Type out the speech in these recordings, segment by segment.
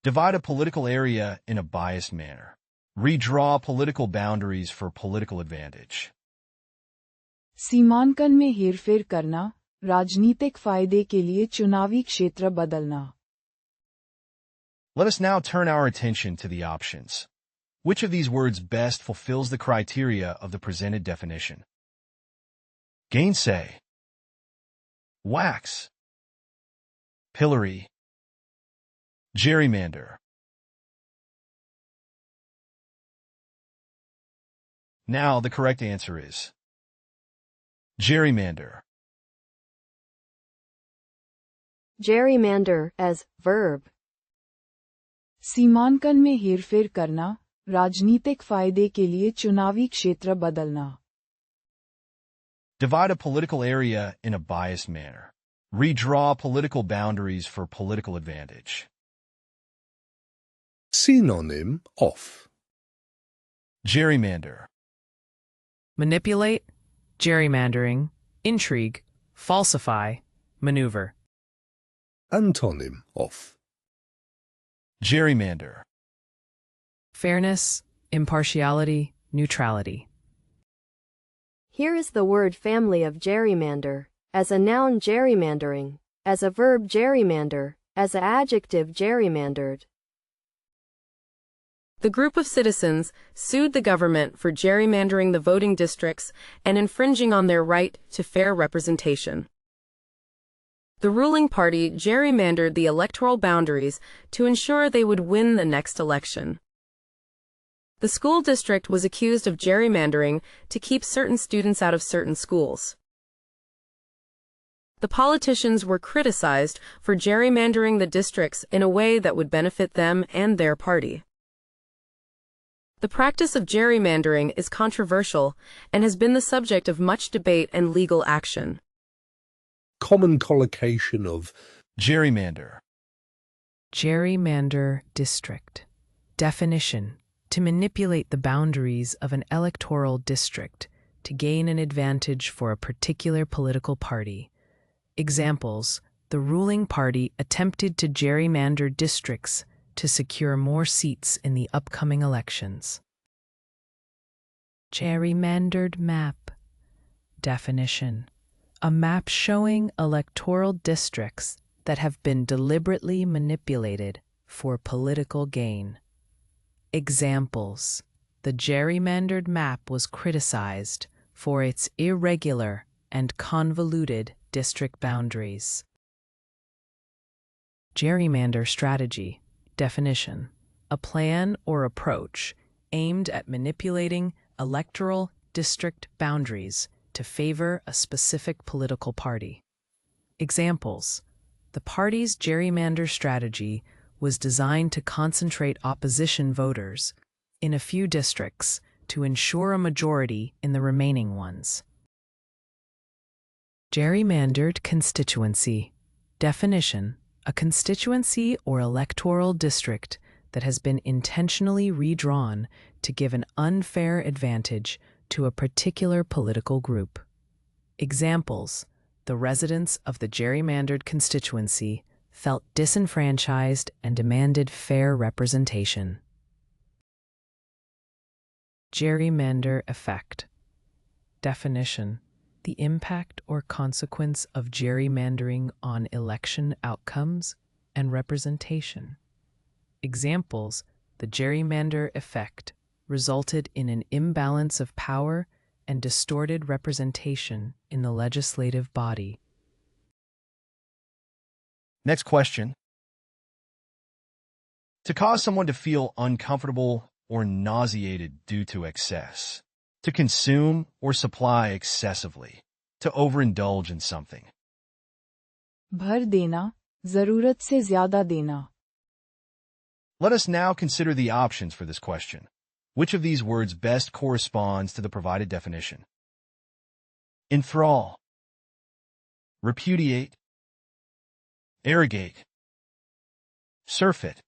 Divide a political area in a biased manner. Redraw political boundaries for political advantage. सीमांकन में हेरफेर करना, राजनीतिक फायदे के लिए चुनावी क्षेत्र बदलना. Let us now turn our attention to the options. Which of these words best fulfills the criteria of the presented definition? Gainsay, wax, pillory, gerrymander. Now the correct answer is gerrymander. Gerrymander as verb. सीमांकन में हेरफेर करना, राजनीतिक फायदे के लिए चुनावी क्षेत्र बदलना. Divide a political area in a biased manner. Redraw political boundaries for political advantage. Synonym of Gerrymander. Manipulate, gerrymandering, intrigue, falsify, maneuver. Antonym of Gerrymander. Fairness, impartiality, neutrality. Here is the word family of gerrymander. As a noun, gerrymandering. As a verb, gerrymander. As an adjective, gerrymandered. The group of citizens sued the government for gerrymandering the voting districts and infringing on their right to fair representation. The ruling party gerrymandered the electoral boundaries to ensure they would win the next election. The school district was accused of gerrymandering to keep certain students out of certain schools. The politicians were criticized for gerrymandering the districts in a way that would benefit them and their party. The practice of gerrymandering is controversial and has been the subject of much debate and legal action. common collocation of gerrymander. Gerrymander district. Definition: to manipulate the boundaries of an electoral district to gain an advantage for a particular political party. Examples: the ruling party attempted to gerrymander districts to secure more seats in the upcoming elections. Gerrymandered map. Definition: a map showing electoral districts that have been deliberately manipulated for political gain. Examples: the gerrymandered map was criticized for its irregular and convoluted district boundaries. Gerrymander strategy. Definition: a plan or approach aimed at manipulating electoral district boundaries to favor a specific political party. Examples: the party's gerrymander strategy was designed to concentrate opposition voters in a few districts to ensure a majority in the remaining ones. Gerrymandered constituency. Definition: a constituency or electoral district that has been intentionally redrawn to give an unfair advantage to a particular political group. Examples: the residents of the gerrymandered constituency felt disenfranchised and demanded fair representation. Gerrymander effect. Definition: the impact or consequence of gerrymandering on election outcomes and representation. Examples: the gerrymander effect resulted in an imbalance of power and distorted representation in the legislative body. Next question. To cause someone to feel uncomfortable or nauseated due to excess. To consume or supply excessively. To overindulge in something. भर देना, जरूरत से ज्यादा देना. Let us now consider the options for this question. Which of these words best corresponds to the provided definition? Enthrall, repudiate, arrogate, surfeit.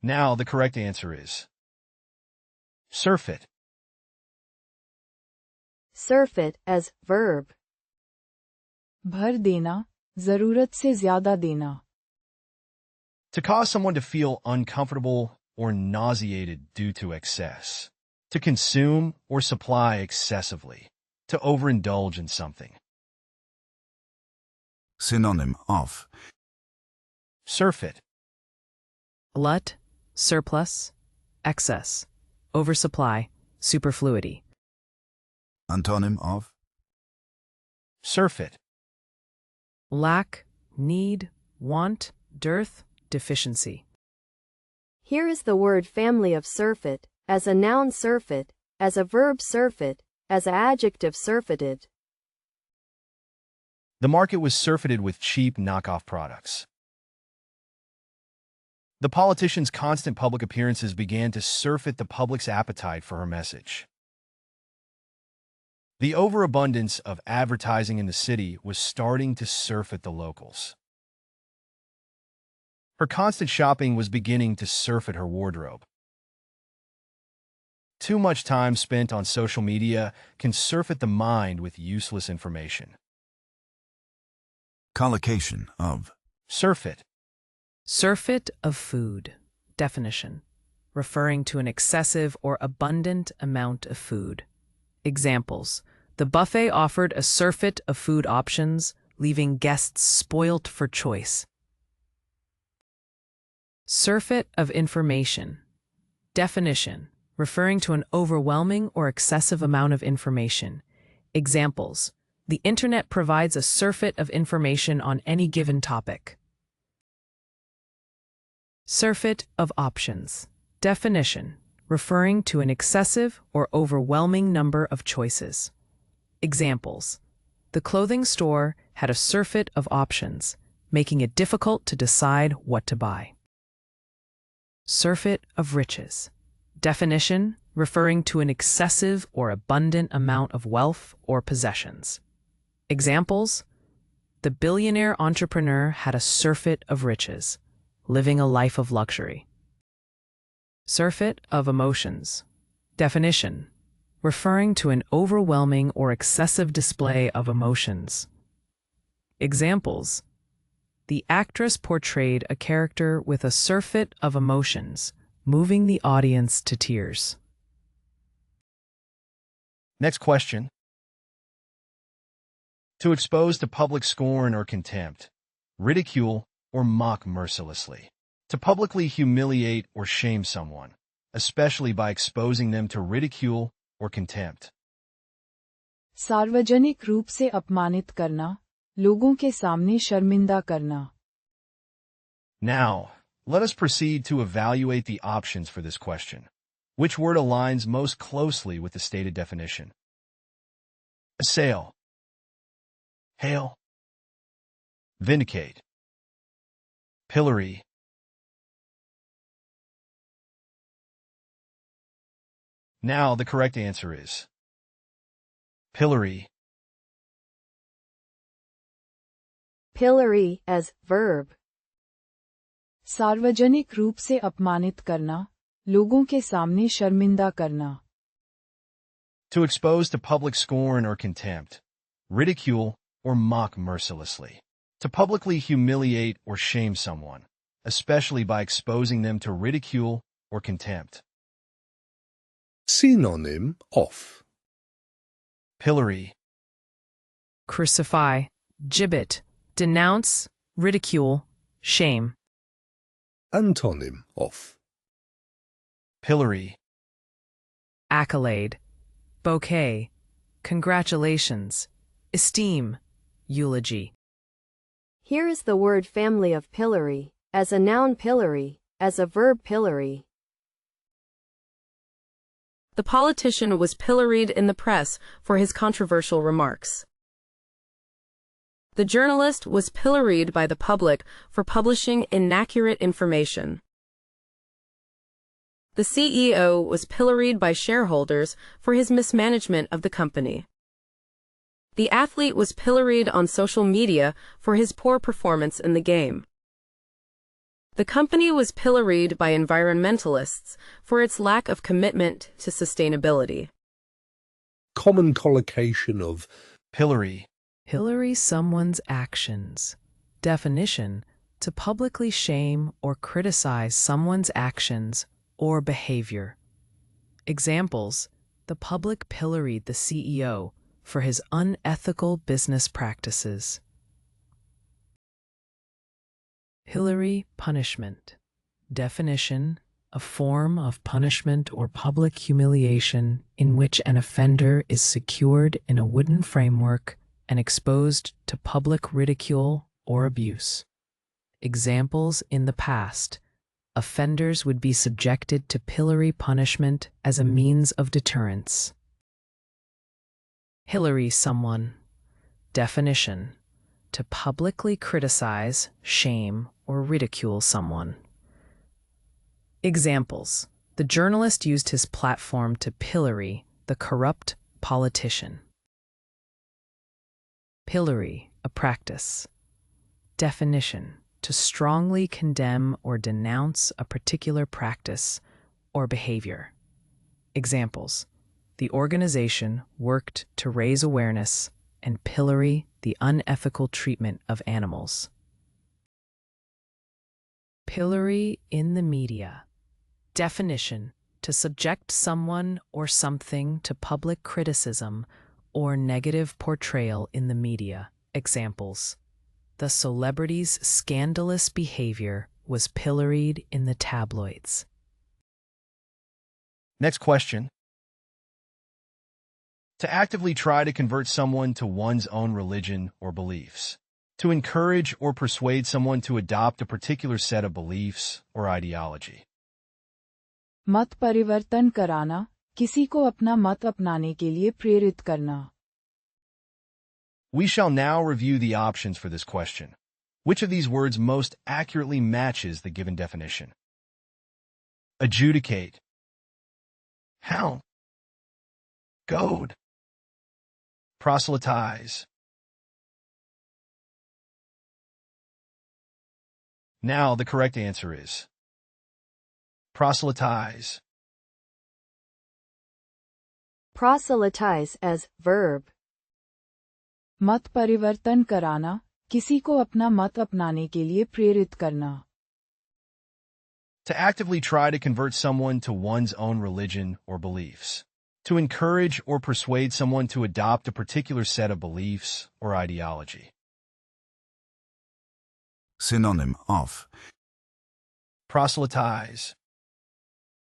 Now the correct answer is surfeit. Surfeit as verb. भर देना, ज़रूरत से ज़्यादा देना. To cause someone to feel uncomfortable or nauseated due to excess. To consume or supply excessively. To overindulge in something. Synonym of Surfeit. Glut, surplus, excess, oversupply, superfluity. Antonym of Surfeit. Lack, need, want, dearth, deficiency. Here is the word family of surfeit, as a noun surfeit, as a verb surfeit, as an adjective surfeited. The market was surfeited with cheap knockoff products. The politician's constant public appearances began to surfeit the public's appetite for her message. The overabundance of advertising in the city was starting to surfeit the locals. Her constant shopping was beginning to surfeit her wardrobe. Too much time spent on social media can surfeit the mind with useless information. collocation of Surfeit. Surfeit of food. Definition: referring to an excessive or abundant amount of food. Examples: the buffet offered a surfeit of food options, leaving guests spoilt for choice. Surfeit of information. Definition: referring to an overwhelming or excessive amount of information. Examples: the internet provides a surfeit of information on any given topic. Surfeit of options. Definition: referring to an excessive or overwhelming number of choices. Examples: the clothing store had a surfeit of options, making it difficult to decide what to buy. Surfeit of riches. Definition: referring to an excessive or abundant amount of wealth or possessions. Examples: the billionaire entrepreneur had a surfeit of riches, living a life of luxury. Surfeit of emotions. Definition: referring to an overwhelming or excessive display of emotions. Examples: the actress portrayed a character with a surfeit of emotions, moving the audience to tears. Next question. To expose to public scorn or contempt, ridicule, or mock mercilessly. To publicly humiliate or shame someone, especially by exposing them to ridicule or contempt. सार्वजनिक रूप से अपमानित करना, लोगों के सामने शर्मिंदा करना. Now, let us proceed to evaluate the options for this question. Which word aligns most closely with the stated definition? Assail. Hail. Vindicate. Pillory. Now the correct answer is pillory. Pillory as verb. सार्वजनिक रूप से अपमानित करना, लोगों के सामने शर्मिंदा करना. To expose to public scorn or contempt, ridicule, or mock mercilessly. To publicly humiliate or shame someone, especially by exposing them to ridicule or contempt. Synonym of Pillory. Crucify, gibbet, denounce, ridicule, shame. Antonym of Pillory. Accolade, bouquet, congratulations, esteem, eulogy. Here is the word family of pillory, as a noun pillory, as a verb pillory. The politician was pilloried in the press for his controversial remarks. The journalist was pilloried by the public for publishing inaccurate information. The CEO was pilloried by shareholders for his mismanagement of the company. The athlete was pilloried on social media for his poor performance in the game. The company was pilloried by environmentalists for its lack of commitment to sustainability. common collocation of Pillory. Pillory someone's actions. Definition: to publicly shame or criticize someone's actions or behavior. Examples: the public pilloried the CEO for his unethical business practices. Pillory punishment. Definition: a form of punishment or public humiliation in which an offender is secured in a wooden framework and exposed to public ridicule or abuse. Examples: in the past, offenders would be subjected to pillory punishment as a means of deterrence. Pillory someone. Definition: to publicly criticize, shame, or ridicule someone. Examples: the journalist used his platform to pillory the corrupt politician. Pillory, a practice. Definition: to strongly condemn or denounce a particular practice or behavior. Examples: the organization worked to raise awareness and pillory the unethical treatment of animals. Pillory in the media. Definition: to subject someone or something to public criticism or negative portrayal in the media. Examples: the celebrity's scandalous behavior was pilloried in the tabloids. Next question. To actively try to convert someone to one's own religion or beliefs. To encourage or persuade someone to adopt a particular set of beliefs or ideology. मत परिवर्तन कराना, किसी को अपना मत अपनाने के लिए प्रेरित करना. We shall now review the options for this question. Which of these words most accurately matches the given definition? Adjudicate. Hound. Goad. Proselytize. Now the correct answer is proselytize. Proselytize as verb. मत परिवर्तन कराना, किसी को अपना मत अपनाने के लिए प्रेरित करना. To actively try to convert someone to one's own religion or beliefs. To encourage or persuade someone to adopt a particular set of beliefs or ideology. Synonym of Proselytize.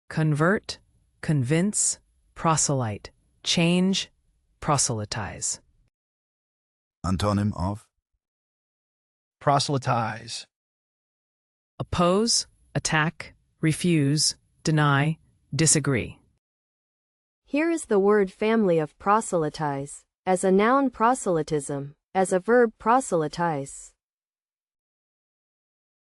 Convert, convince, proselyte, change, proselytize. Antonym of Proselytize. Oppose, attack, refuse, deny, disagree. Here is the word family of proselytize. As a noun, proselytism. As a verb, proselytize.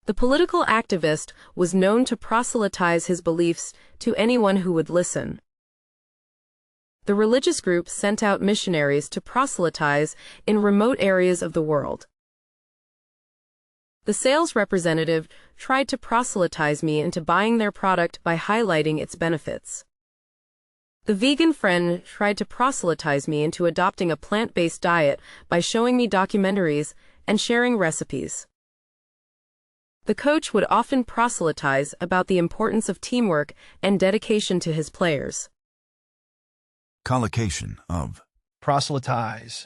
The political activist was known to proselytize his beliefs to anyone who would listen. The religious group sent out missionaries to proselytize in remote areas of the world. The sales representative tried to proselytize me into buying their product by highlighting its benefits. The vegan friend tried to proselytize me into adopting a plant-based diet by showing me documentaries and sharing recipes. The coach would often proselytize about the importance of teamwork and dedication to his players. collocation of Proselytize.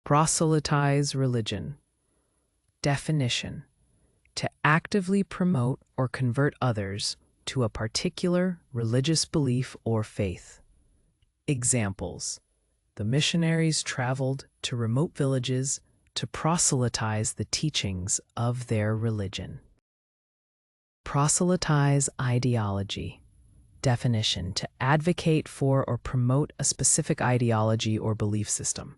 Proselytize religion. Definition: to actively promote or convert others to a particular religious belief or faith. Examples: the missionaries traveled to remote villages to proselytize the teachings of their religion. Proselytize ideology. Definition: to advocate for or promote a specific ideology or belief system.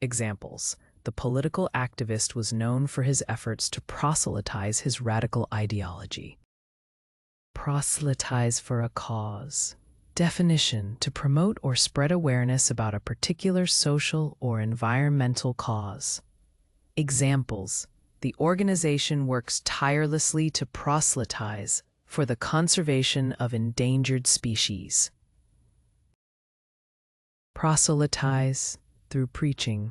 Examples: the political activist was known for his efforts to proselytize his radical ideology. Proselytize for a cause. Definition: to promote or spread awareness about a particular social or environmental cause. Examples: the organization works tirelessly to proselytize for the conservation of endangered species. Proselytize through preaching.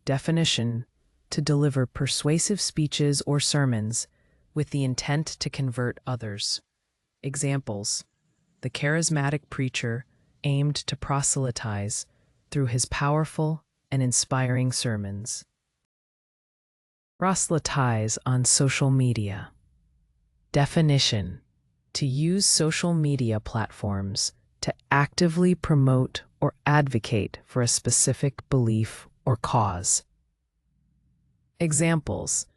Definition: to deliver persuasive speeches or sermons with the intent to convert others. Examples: the charismatic preacher aimed to proselytize through his powerful and inspiring sermons. Proselytize on social media. Definition: to use social media platforms to actively promote or advocate for a specific belief or cause. Examples: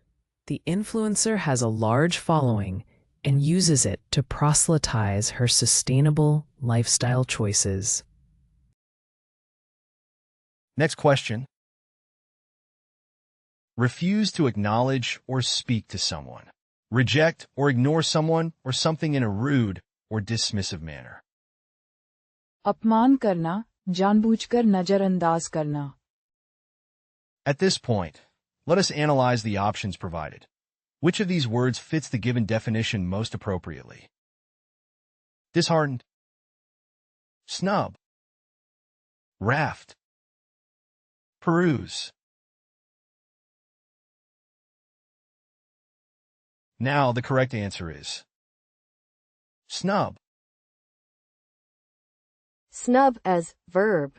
the influencer has a large following and uses it to proselytize her sustainable lifestyle choices. Next question. Refuse to acknowledge or speak to someone. Reject or ignore someone or something in a rude or dismissive manner. अपमान करना, जानबूझकर नजरअंदाज करना. At this point, let us analyze the options provided. Which of these words fits the given definition most appropriately? Disheartened, snub, raft, peruse. Now the correct answer is snub. Snub as verb.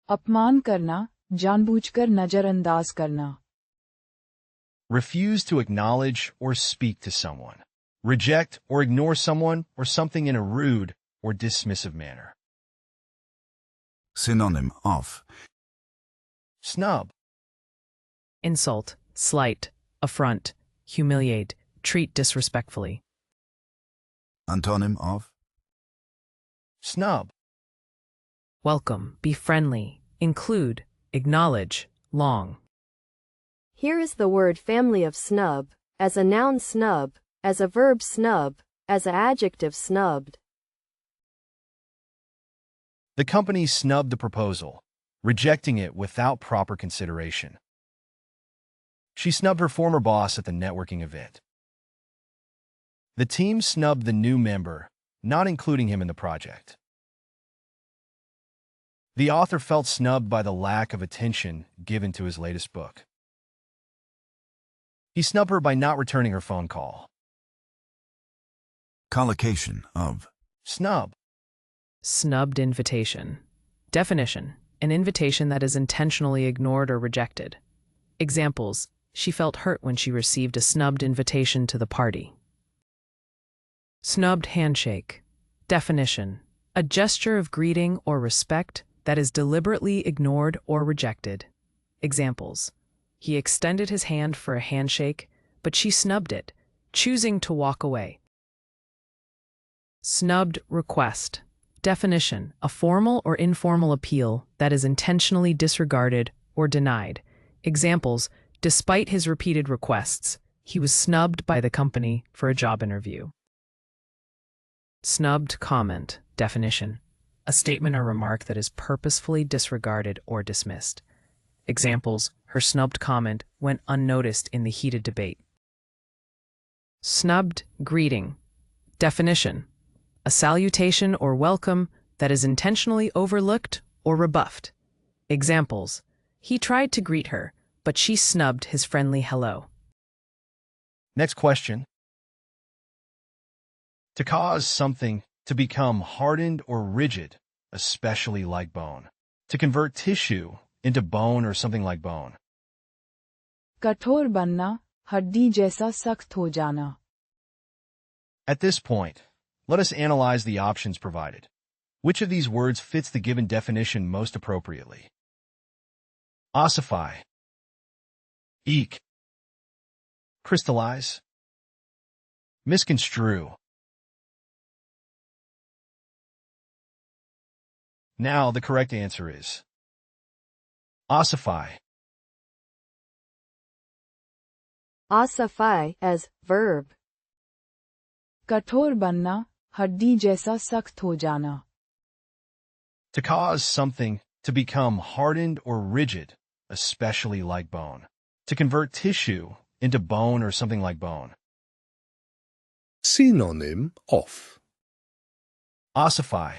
अपमान करना, जानबूझकर नजरअंदाज करना. Refuse to acknowledge or speak to someone. Reject or ignore someone or something in a rude or dismissive manner. Synonym of Snub, Insult, slight, affront, humiliate, treat disrespectfully. Antonym of snub, Welcome, be friendly, include, acknowledge, long. Here is the word family of snub, as a noun snub, as a verb snub, as an adjective snubbed. The company snubbed the proposal, rejecting it without proper consideration. She snubbed her former boss at the networking event. The team snubbed the new member, not including him in the project. The author felt snubbed by the lack of attention given to his latest book. He snubbed her by not returning her phone call. collocation of Snub, Snubbed invitation. Definition: an invitation that is intentionally ignored or rejected. Examples: she felt hurt when she received a snubbed invitation to the party. Snubbed handshake. Definition: a gesture of greeting or respect that is deliberately ignored or rejected. Examples: he extended his hand for a handshake, but she snubbed it, choosing to walk away. Snubbed request. Definition: a formal or informal appeal that is intentionally disregarded or denied. Examples: despite his repeated requests, he was snubbed by the company for a job interview. Snubbed comment. Definition: a statement or remark that is purposefully disregarded or dismissed. Examples: her snubbed comment went unnoticed in the heated debate. Snubbed greeting. Definition: a salutation or welcome that is intentionally overlooked or rebuffed. Examples: he tried to greet her, but she snubbed his friendly hello. Next question. To cause something to become hardened or rigid, especially like bone. To convert tissue into bone or something like bone. कठोर बनना, हड्डी जैसा सख्त हो जाना. At this point, let us analyze the options provided. Which of these words fits the given definition most appropriately? Ossify, eke, crystallize, misconstrue. Now the correct answer is ossify. Ossify as verb. कठोर बनना, हड्डी जैसा सख्त हो जाना. To cause something to become hardened or rigid, especially like bone. To convert tissue into bone or something like bone. Synonym of Ossify,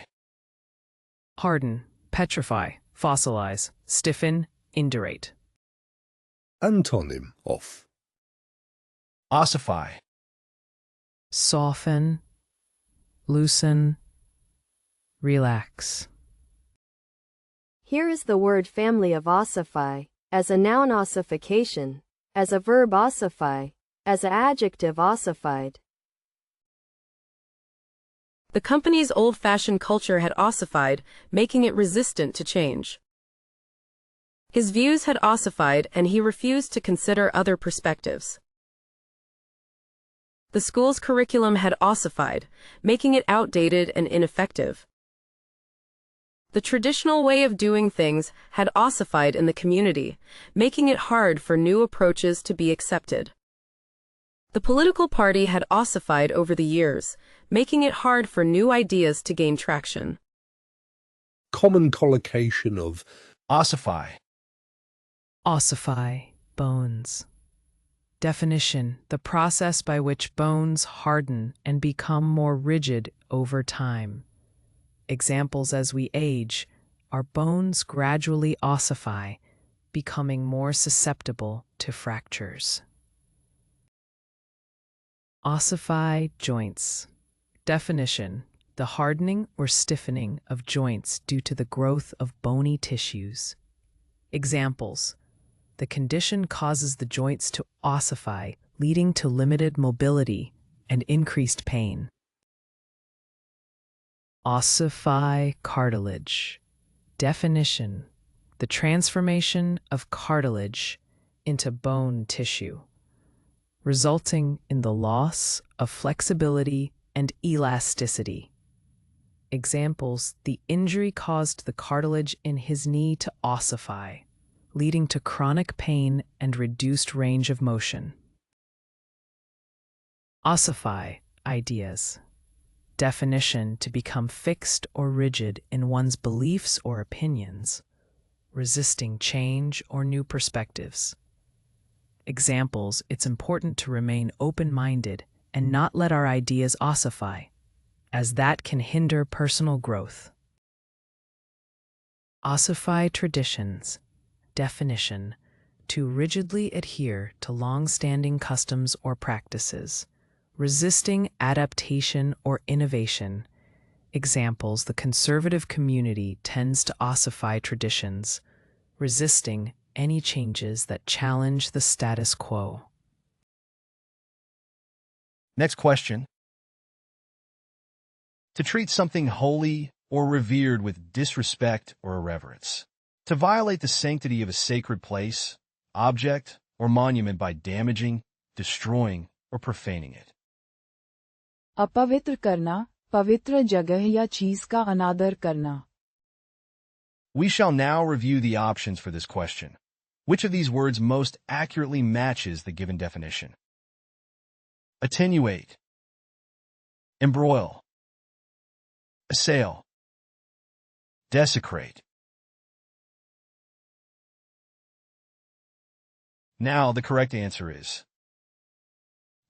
Harden, petrify, fossilize, stiffen, indurate. Antonym of. Ossify. Soften, loosen, relax. Here is the word family of ossify, as a noun ossification, as a verb ossify, as an adjective ossified. The company's old-fashioned culture had ossified, making it resistant to change. His views had ossified and he refused to consider other perspectives. The school's curriculum had ossified, making it outdated and ineffective. The traditional way of doing things had ossified in the community, making it hard for new approaches to be accepted. The political party had ossified over the years, making it hard for new ideas to gain traction. Common collocation of. Ossify. Ossify, bones. Definition: the process by which bones harden and become more rigid over time. Examples: as we age, our bones gradually ossify, becoming more susceptible to fractures. Ossify joints. Definition: the hardening or stiffening of joints due to the growth of bony tissues. Examples: the condition causes the joints to ossify, leading to limited mobility and increased pain. Ossify cartilage. Definition: the transformation of cartilage into bone tissue, resulting in the loss of flexibility and elasticity. Examples: the injury caused the cartilage in his knee to ossify, leading to chronic pain and reduced range of motion. Ossify ideas. Definition: to become fixed or rigid in one's beliefs or opinions, resisting change or new perspectives. Examples: it's important to remain open-minded and not let our ideas ossify, as that can hinder personal growth. Ossify traditions. Definition: to rigidly adhere to long-standing customs or practices, resisting adaptation or innovation. Examples: the conservative community tends to ossify traditions, resisting any changes that challenge the status quo. Next question. To treat something holy or revered with disrespect or irreverence. To violate the sanctity of a sacred place, object, or monument by damaging, destroying, or profaning it. अपवित्र करना, पवित्र जगह या चीज का अनादर करना. We shall now review the options for this question. Which of these words most accurately matches the given definition? Attenuate, embroil, assail, desecrate. Now the correct answer is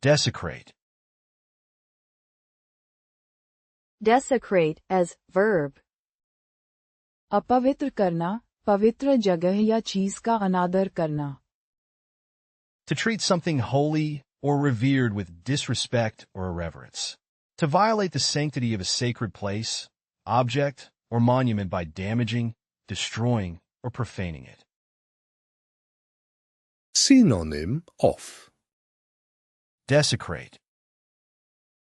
desecrate. Desecrate as verb. अपवित्र करना, पवित्र जगह या चीज का अनादर करना. To treat something holy or revered with disrespect or irreverence. To violate the sanctity of a sacred place, object, or monument by damaging, destroying, or profaning it. Synonym of. Desecrate.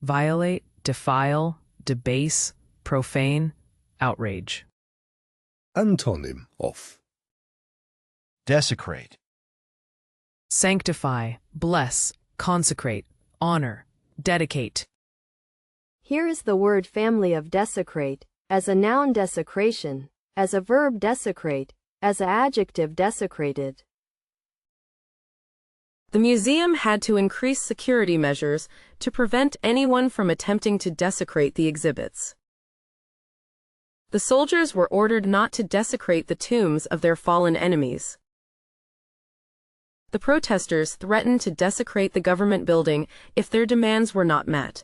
Violate, defile, debase, profane, outrage. Antonym of. Desecrate. Sanctify, bless, consecrate, honor, dedicate. Here is the word family of desecrate, as a noun desecration, as a verb desecrate, as an adjective desecrated. The museum had to increase security measures to prevent anyone from attempting to desecrate the exhibits. The soldiers were ordered not to desecrate the tombs of their fallen enemies. The protesters threatened to desecrate the government building if their demands were not met.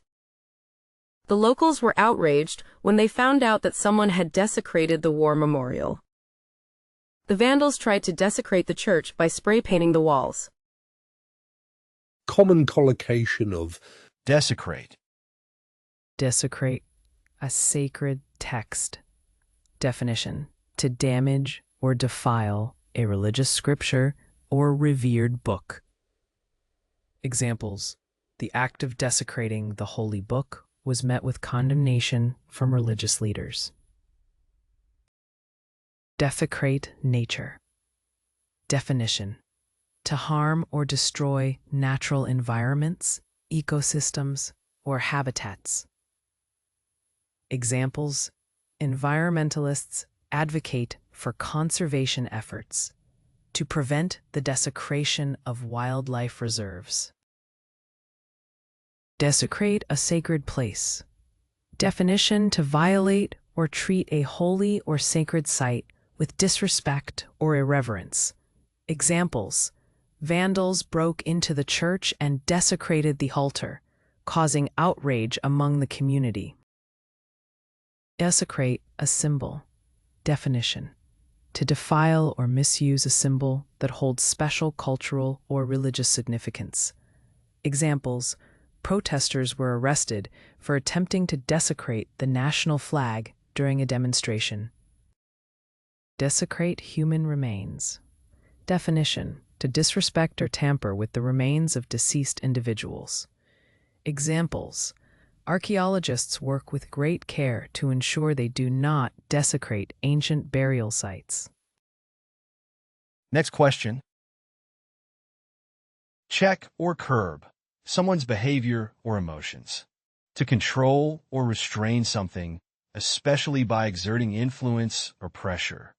The locals were outraged when they found out that someone had desecrated the war memorial. The Vandals tried to desecrate the church by spray painting the walls. Common collocation of Desecrate. Desecrate a sacred text. Definition: to damage or defile a religious scripture or revered book. Examples: the act of desecrating the holy book was met with condemnation from religious leaders. Desecrate nature. Definition: to harm or destroy natural environments, ecosystems, or habitats. Examples: environmentalists advocate for conservation efforts to prevent the desecration of wildlife reserves. Desecrate a sacred place. Definition: to violate or treat a holy or sacred site with disrespect or irreverence. Examples: vandals broke into the church and desecrated the altar, causing outrage among the community. Desecrate a symbol. Definition: to defile or misuse a symbol that holds special cultural or religious significance. Examples: protesters were arrested for attempting to desecrate the national flag during a demonstration. Desecrate human remains. Definition: to disrespect or tamper with the remains of deceased individuals. Examples: archaeologists work with great care to ensure they do not desecrate ancient burial sites. Next question. Check or curb someone's behavior or emotions. To control or restrain something, especially by exerting influence or pressure.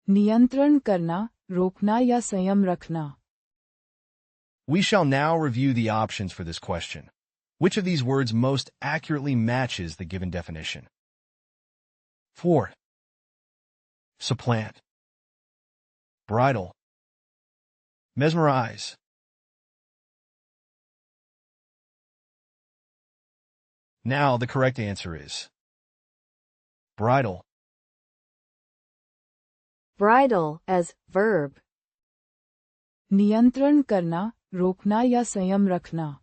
नियंत्रण करना, रोकना या संयम रखना. We shall now review the options for this question. Which of these words most accurately matches the given definition? 4. Supplant. Bridle. Mesmerize. Now the correct answer is bridle. Bridle as verb. नियंत्रण करना, रोकना या संयम रखना.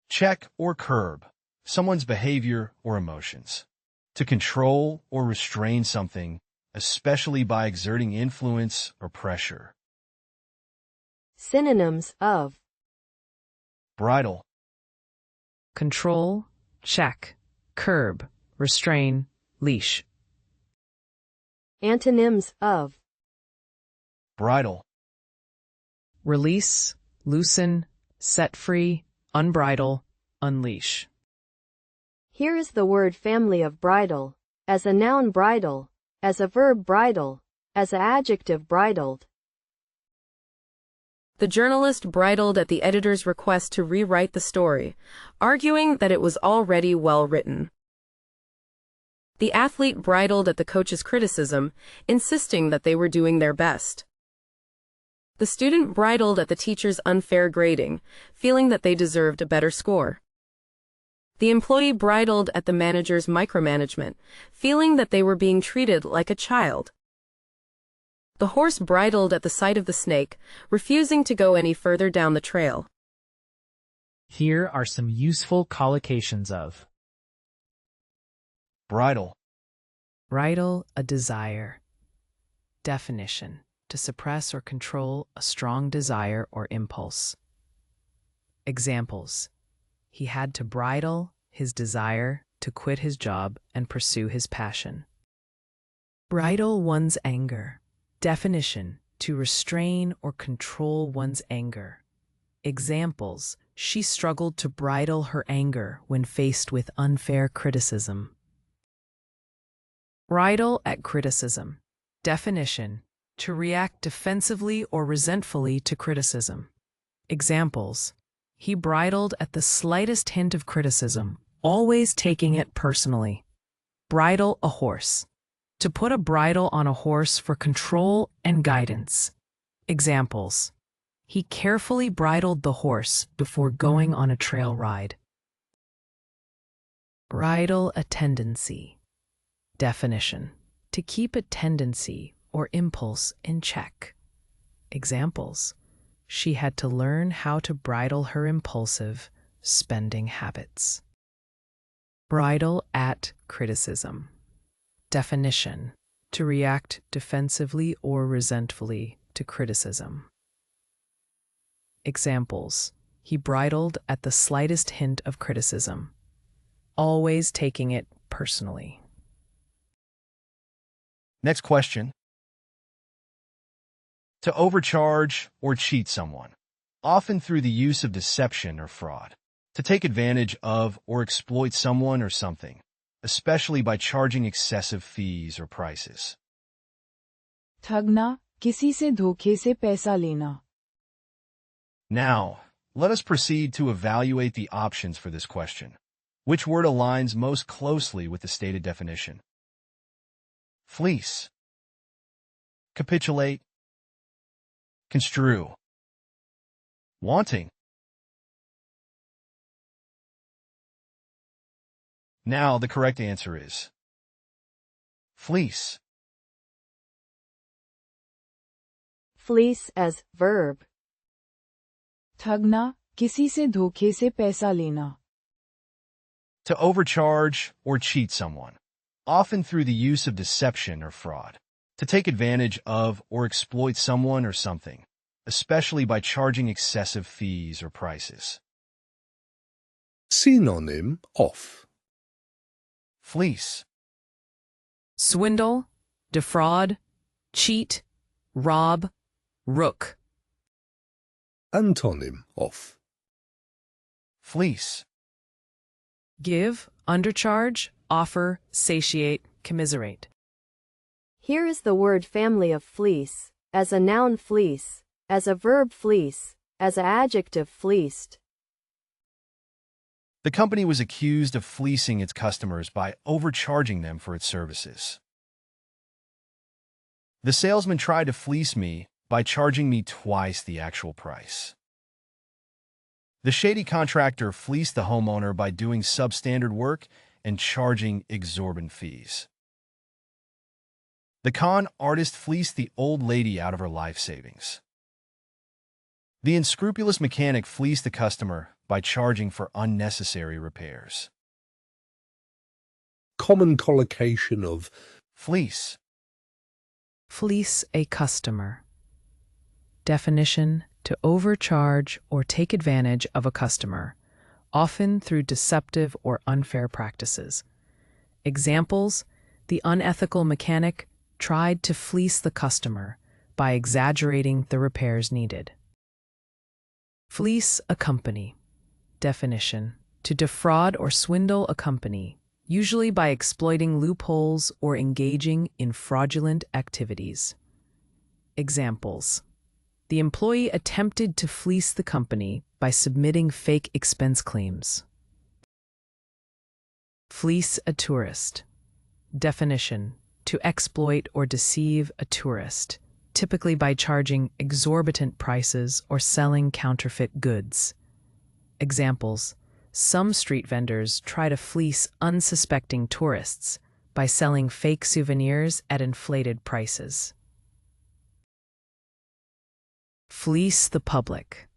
Check or curb someone's behavior or emotions. To control or restrain something, especially by exerting influence or pressure. Synonyms of Bridle. Control, check, curb, restrain, leash. antonyms of Bridle. Release, loosen, set free, unbridle, unleash. Here is the word family of bridle. As a noun bridle, as a verb bridle, as an adjective bridled. The journalist bridled at the editor's request to rewrite the story, arguing that it was already well written. The athlete bridled at the coach's criticism, insisting that they were doing their best. The student bridled at the teacher's unfair grading, feeling that they deserved a better score. The employee bridled at the manager's micromanagement, feeling that they were being treated like a child. The horse bridled at the sight of the snake, refusing to go any further down the trail. Here are some useful collocations of Bridle. Bridle a desire. Definition: to suppress or control a strong desire or impulse. Examples: he had to bridle his desire to quit his job and pursue his passion. Bridle one's anger. Definition: to restrain or control one's anger. Examples: she struggled to bridle her anger when faced with unfair criticism. Bridle at criticism. Definition: to react defensively or resentfully to criticism. Examples: he bridled at the slightest hint of criticism, always taking it personally. Bridle a horse. To put a bridle on a horse for control and guidance. Examples: he carefully bridled the horse before going on a trail ride. Bridle a tendency. Definition: to keep a tendency or impulse in check. Examples: she had to learn how to bridle her impulsive spending habits. Bridle at criticism. Definition: to react defensively or resentfully to criticism. Examples: he bridled at the slightest hint of criticism, always taking it personally. Next question. To overcharge or cheat someone, often through the use of deception or fraud. To take advantage of or exploit someone or something, especially by charging excessive fees or prices. ठगना, किसी से धोखे से पैसा लेना. Now, let us proceed to evaluate the options for this question. Which word aligns most closely with the stated definition? Fleece. Capitulate. Construe. Wanting. Now, the correct answer is fleece. Fleece as verb. ठगना, किसी से धोखे से पैसा लेना. To overcharge or cheat someone, often through the use of deception or fraud. To take advantage of or exploit someone or something, especially by charging excessive fees or prices. Synonym of Fleece. Swindle, defraud, cheat, rob, rook. Antonym of Fleece. Give, undercharge, offer, satiate, commiserate. Here is the word family of fleece, as a noun fleece, as a verb fleece, as an adjective fleeced. The company was accused of fleecing its customers by overcharging them for its services. The salesman tried to fleece me by charging me twice the actual price. The shady contractor fleeced the homeowner by doing substandard work and charging exorbitant fees. The con artist fleeced the old lady out of her life savings. The unscrupulous mechanic fleeced the customer by charging for unnecessary repairs. common collocation of Fleece. Fleece a customer. Definition: to overcharge or take advantage of a customer, often through deceptive or unfair practices. Examples: the unethical mechanic tried to fleece the customer by exaggerating the repairs needed. Fleece a company. Definition: to defraud or swindle a company, usually by exploiting loopholes or engaging in fraudulent activities. Examples: the employee attempted to fleece the company by submitting fake expense claims. Fleece a tourist. Definition: to exploit or deceive a tourist, typically by charging exorbitant prices or selling counterfeit goods. Examples: some street vendors try to fleece unsuspecting tourists by selling fake souvenirs at inflated prices. Fleece the public.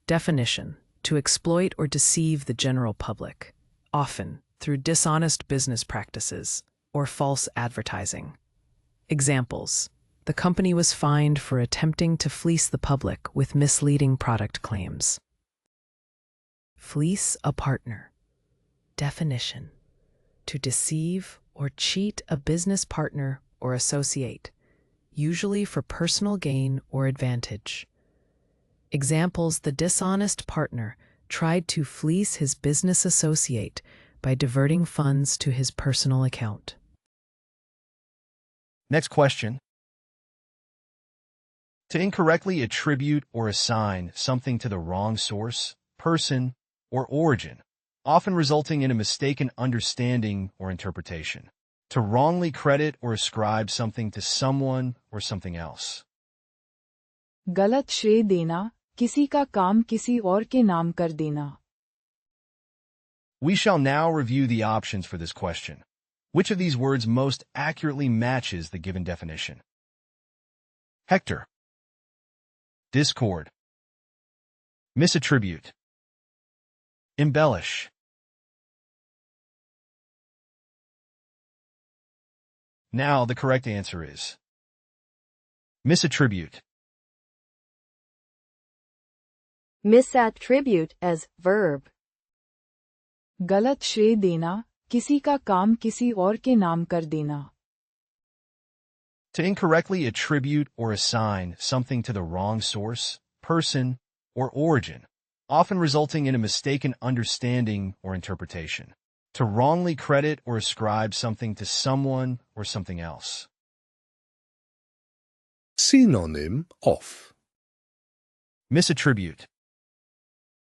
Definition: to exploit or deceive the general public, often through dishonest business practices or false advertising. Examples: the company was fined for attempting to fleece the public with misleading product claims. Fleece a partner. Definition: to deceive or cheat a business partner or associate, usually for personal gain or advantage. Examples: the dishonest partner tried to fleece his business associate by diverting funds to his personal account. Next question. To incorrectly attribute or assign something to the wrong source, person, or origin, often resulting in a mistaken understanding or interpretation. To wrongly credit or ascribe something to someone or something else. गलत श्रेय देना, किसी का काम किसी और के नाम कर देना. We shall now review the options for this question. Which of these words most accurately matches the given definition? Hector. Discord. Misattribute. Embellish. Now the correct answer is misattribute. Misattribute as verb. गलत श्रेय देना, किसी का काम किसी और के नाम कर देना. To incorrectly attribute or assign something to the wrong source, person, or origin, often resulting in a mistaken understanding or interpretation. To wrongly credit or ascribe something to someone or something else. Synonym of Misattribute.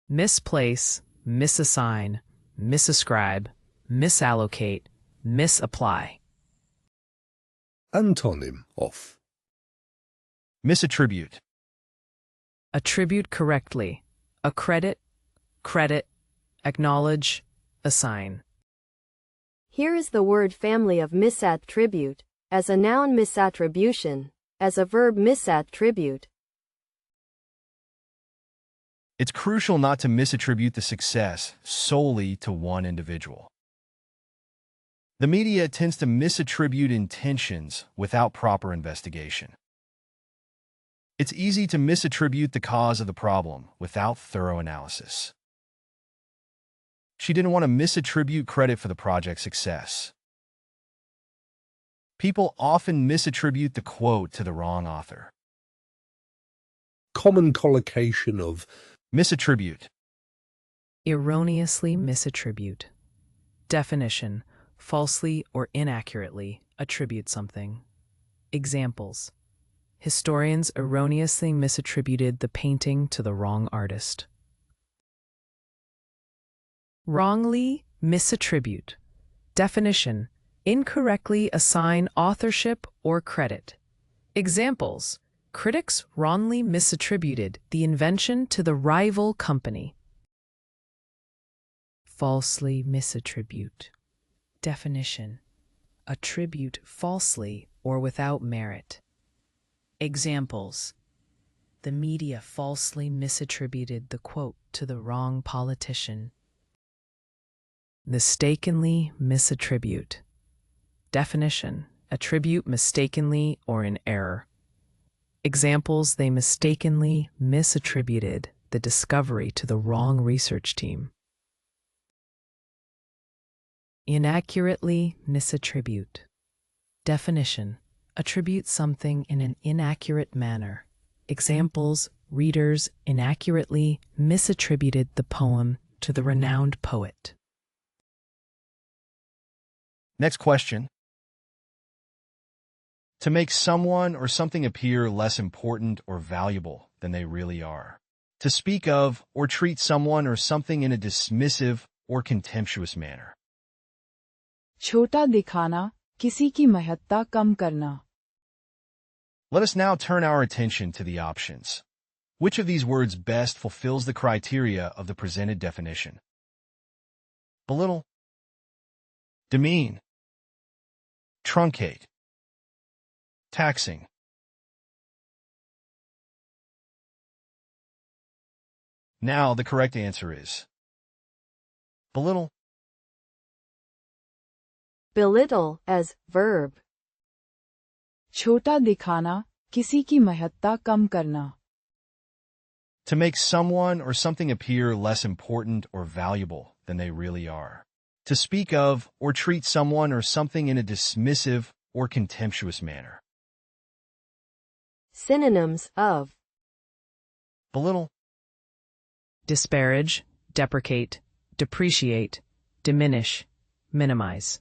Misplace, misassign, misascribe, misallocate, misapply. Antonym of Misattribute. Attribute correctly. Accredit, credit, acknowledge, assign. Here is the word family of misattribute, as a noun misattribution, as a verb misattribute. It's crucial not to misattribute the success solely to one individual. The media tends to misattribute intentions without proper investigation. It's easy to misattribute the cause of the problem without thorough analysis. She didn't want to misattribute credit for the project's success. People often misattribute the quote to the wrong author. common collocation of Misattribute. Erroneously misattribute. Definition: falsely or inaccurately attribute something. Examples: historians erroneously misattributed the painting to the wrong artist. Wrongly misattribute. Definition: incorrectly assign authorship or credit. Examples: critics wrongly misattributed the invention to the rival company. Falsely misattribute. Definition: attribute falsely or without merit. Examples: the media falsely misattributed the quote to the wrong politician. Mistakenly misattribute. Definition: attribute mistakenly or in error. Examples: they mistakenly misattributed the discovery to the wrong research team. Inaccurately misattribute. Definition: attribute something in an inaccurate manner. Examples: readers inaccurately misattributed the poem to the renowned poet. Next question. To make someone or something appear less important or valuable than they really are. To speak of or treat someone or something in a dismissive or contemptuous manner. छोटा दिखाना, किसी की महत्ता कम करना. Let us now turn our attention to the options. Which of these words best fulfills the criteria of the presented definition? Belittle. Demean. Truncate. Taxing. Now the correct answer is belittle. Belittle as verb. छोटा दिखाना, किसी की महत्ता कम करना. To make someone or something appear less important or valuable than they really are. To speak of or treat someone or something in a dismissive or contemptuous manner. Synonyms of Belittle. Disparage, deprecate, depreciate, diminish, minimize.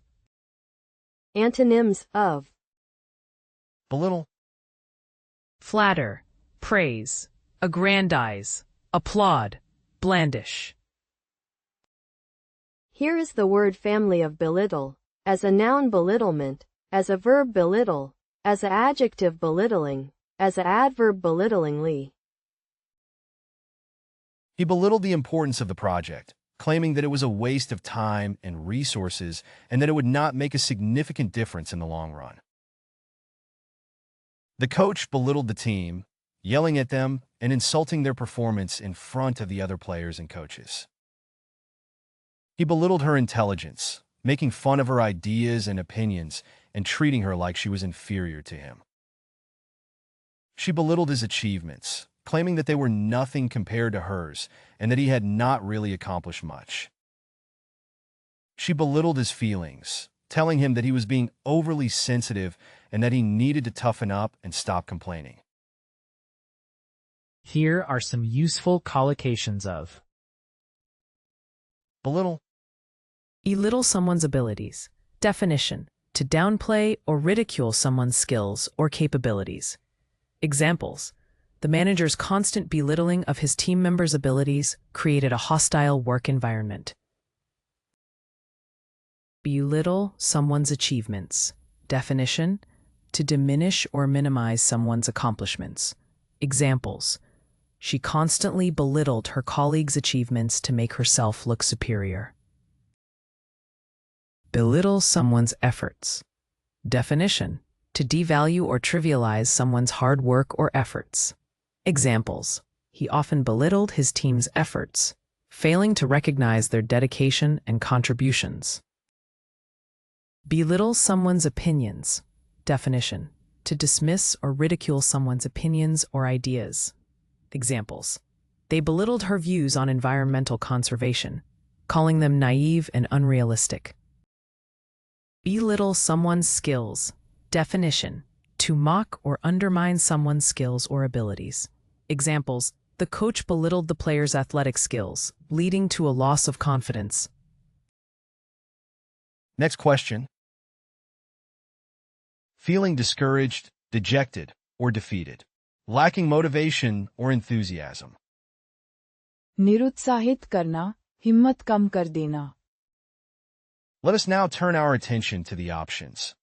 Antonyms of Belittle. Flatter, praise, aggrandize, applaud, blandish. Here is the word family of belittle, as a noun belittlement, as a verb belittle, as an adjective belittling, as an adverb belittlingly. He belittled the importance of the project, claiming that it was a waste of time and resources and that it would not make a significant difference in the long run. The coach belittled the team, yelling at them and insulting their performance in front of the other players and coaches. He belittled her intelligence, making fun of her ideas and opinions and treating her like she was inferior to him. She belittled his achievements, claiming that they were nothing compared to hers and that he had not really accomplished much. She belittled his feelings, telling him that he was being overly sensitive and that he needed to toughen up and stop complaining. Here are some useful collocations of Belittle. Belittle someone's abilities. Definition: to downplay or ridicule someone's skills or capabilities. Examples: the manager's constant belittling of his team members' abilities created a hostile work environment. Belittle someone's achievements. Definition: to diminish or minimize someone's accomplishments. Examples: she constantly belittled her colleagues' achievements to make herself look superior. Belittle someone's efforts. Definition: to devalue or trivialize someone's hard work or efforts. Examples: he often belittled his team's efforts, failing to recognize their dedication and contributions. Belittle someone's opinions. Definition: to dismiss or ridicule someone's opinions or ideas. Examples: they belittled her views on environmental conservation, calling them naive and unrealistic. Belittle someone's skills. Definition: to mock or undermine someone's skills or abilities. Examples: the coach belittled the player's athletic skills, leading to a loss of confidence. Next question. Feeling discouraged, dejected, or defeated. Lacking motivation or enthusiasm. निरुत्साहित करना, हिम्मत कम कर देना. Let us now turn our attention to the options.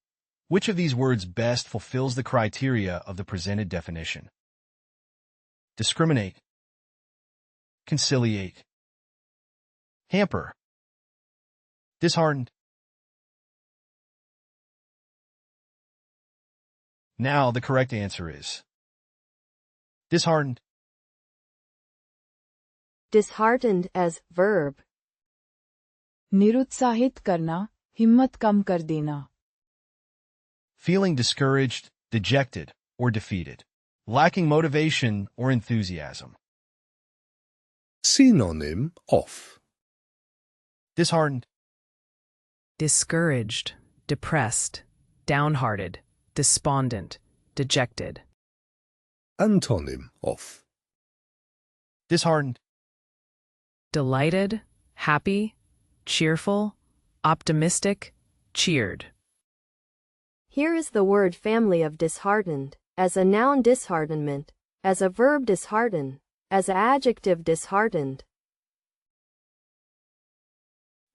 Which of these words best fulfills the criteria of the presented definition? Discriminate, conciliate, hamper, disheartened. Now the correct answer is disheartened. Disheartened as verb. निरुत्साहित करना, हिम्मत कम कर देना. Feeling discouraged, dejected, or defeated. Lacking motivation or enthusiasm. Synonym of Disheartened. Discouraged, depressed, downhearted, despondent, dejected. Antonym of Disheartened. Delighted, happy, cheerful, optimistic, cheered. Here is the word family of disheartened, as a noun disheartenment, as a verb dishearten, as an adjective disheartened.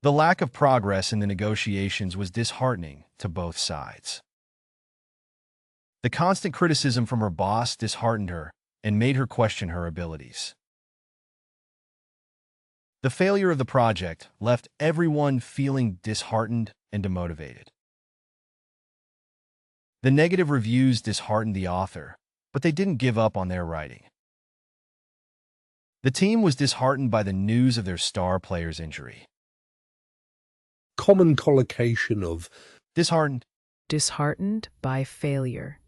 The lack of progress in the negotiations was disheartening to both sides. The constant criticism from her boss disheartened her and made her question her abilities. The failure of the project left everyone feeling disheartened and demotivated. The negative reviews disheartened the author, but they didn't give up on their writing. The team was disheartened by the news of their star player's injury. common collocation of Disheartened. Disheartened by failure.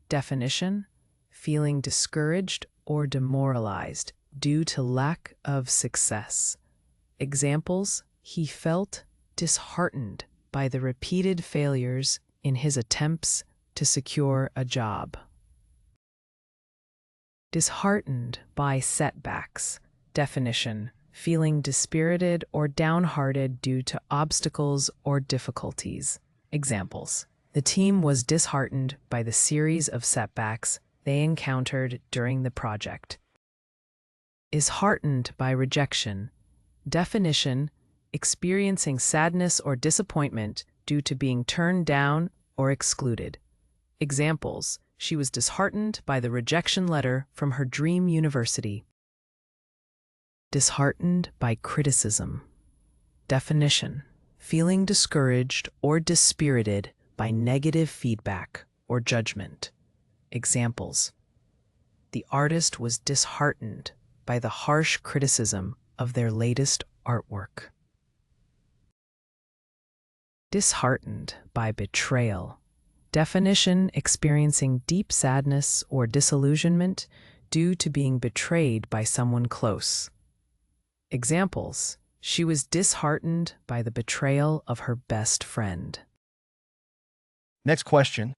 Definition: feeling discouraged or demoralized due to lack of success. Examples: he felt disheartened by the repeated failures in his attempts to secure a job. Disheartened by setbacks. Definition: feeling dispirited or downhearted due to obstacles or difficulties. Examples: the team was disheartened by the series of setbacks they encountered during the project. Is heartened by rejection. Definition: experiencing sadness or disappointment due to being turned down or excluded. Examples: she was disheartened by the rejection letter from her dream university. Disheartened by criticism. Definition: feeling discouraged or dispirited by negative feedback or judgment. Examples: the artist was disheartened by the harsh criticism of their latest artwork. Disheartened by betrayal. Definition: experiencing deep sadness or disillusionment due to being betrayed by someone close. Examples: she was disheartened by the betrayal of her best friend. Next question.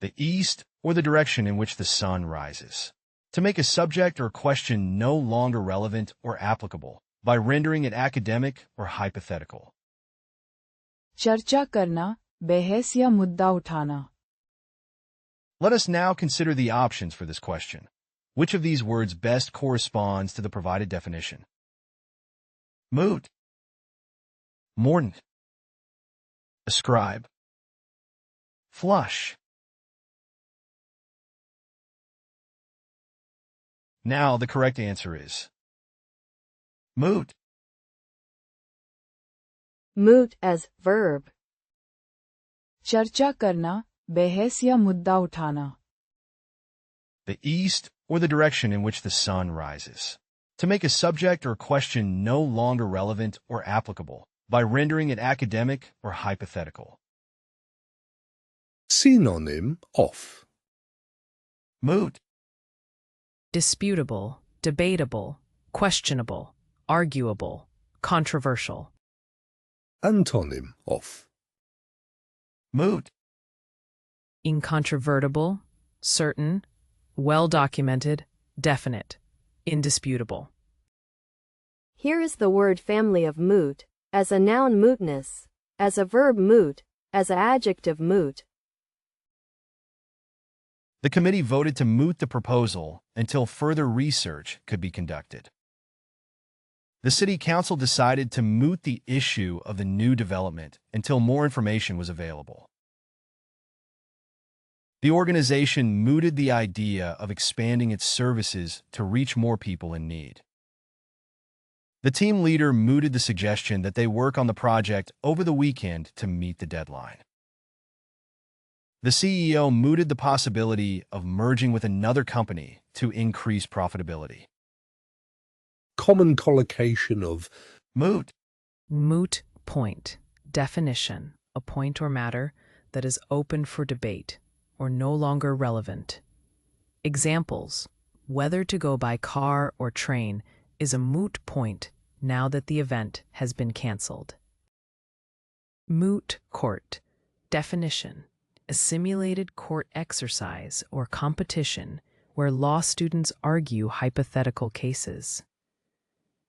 The east or the direction in which the sun rises. To make a subject or question no longer relevant or applicable by rendering it academic or hypothetical. चर्चा करना, बहस या मुद्दा उठाना. Let us now consider the options for this question. Which of these words best corresponds to the provided definition? Moot, mordant, ascribe, flush. Now the correct answer is moot. Moot as verb. चर्चा करना, बहस या मुद्दा उठाना. The east or the direction in which the sun rises. To make a subject or question no longer relevant or applicable by rendering it academic or hypothetical. Synonym of. Moot, Disputable, debatable, questionable, arguable, controversial. Antonym of. moot, Incontrovertible, certain, well-documented, definite, indisputable. Here is the word family of moot, as a noun mootness, as a verb moot, as a adjective moot. The committee voted to moot the proposal until further research could be conducted. The City Council decided to moot the issue of the new development until more information was available. The organization mooted the idea of expanding its services to reach more people in need. The team leader mooted the suggestion that they work on the project over the weekend to meet the deadline. The CEO mooted the possibility of merging with another company to increase profitability. Common collocation of Moot, Moot point. Definition: a point or matter that is open for debate or no longer relevant. Examples: whether to go by car or train is a moot point now that the event has been cancelled. Moot court. Definition: a simulated court exercise or competition where law students argue hypothetical cases.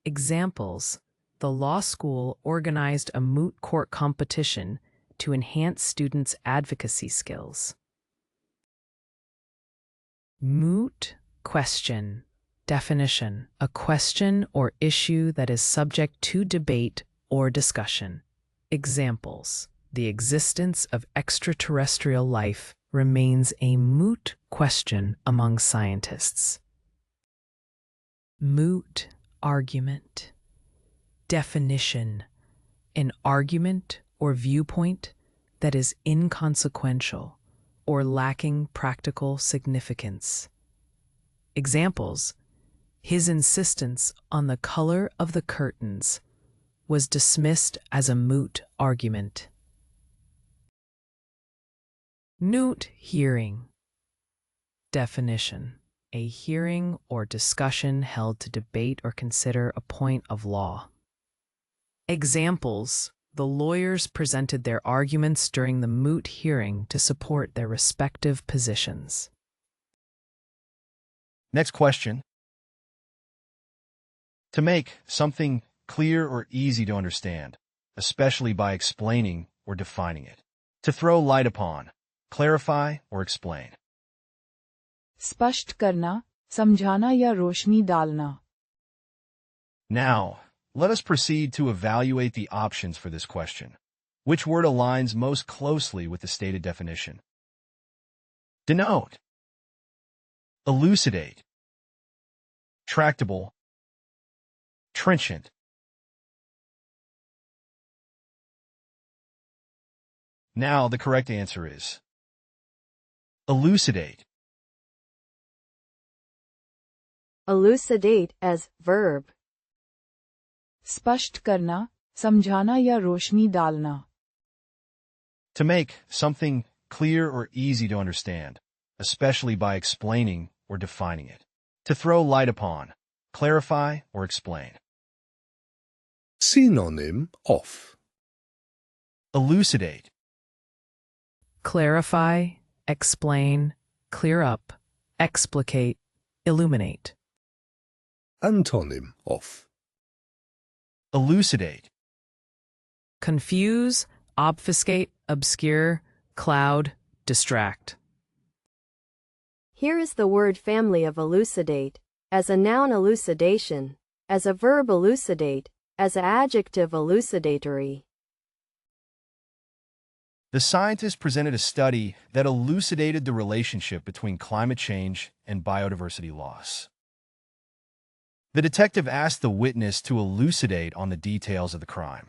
Examples: the law school organized a moot court competition to enhance students' advocacy skills. Moot question. Definition: a question or issue that is subject to debate or discussion. Examples: the existence of extraterrestrial life remains a moot question among scientists. Moot argument. Definition: an argument or viewpoint that is inconsequential or lacking practical significance. Examples: his insistence on the color of the curtains was dismissed as a moot argument. Moot hearing. Definition: a hearing or discussion held to debate or consider a point of law. Examples: the lawyers presented their arguments during the moot hearing to support their respective positions. Next question. To make something clear or easy to understand, especially by explaining or defining it. To throw light upon, clarify or explain. स्पष्ट करना, समझाना या रोशनी डालना. Now, let us proceed to evaluate the options for this question. Which word aligns most closely with the stated definition? Denote, elucidate, tractable, trenchant. Now the correct answer is elucidate. Elucidate as verb. स्पष्ट करना, समझाना या रोशनी डालना. To make something clear or easy to understand, especially by explaining or defining it. To throw light upon, clarify or explain. Synonym of Elucidate. Clarify, explain, clear up, explicate, illuminate. Antonym of Elucidate. Confuse, obfuscate, obscure, cloud, distract. Here is the word family of elucidate, as a noun elucidation, as a verb elucidate, as an adjective elucidatory. The scientists presented a study that elucidated the relationship between climate change and biodiversity loss. The detective asked the witness to elucidate on the details of the crime.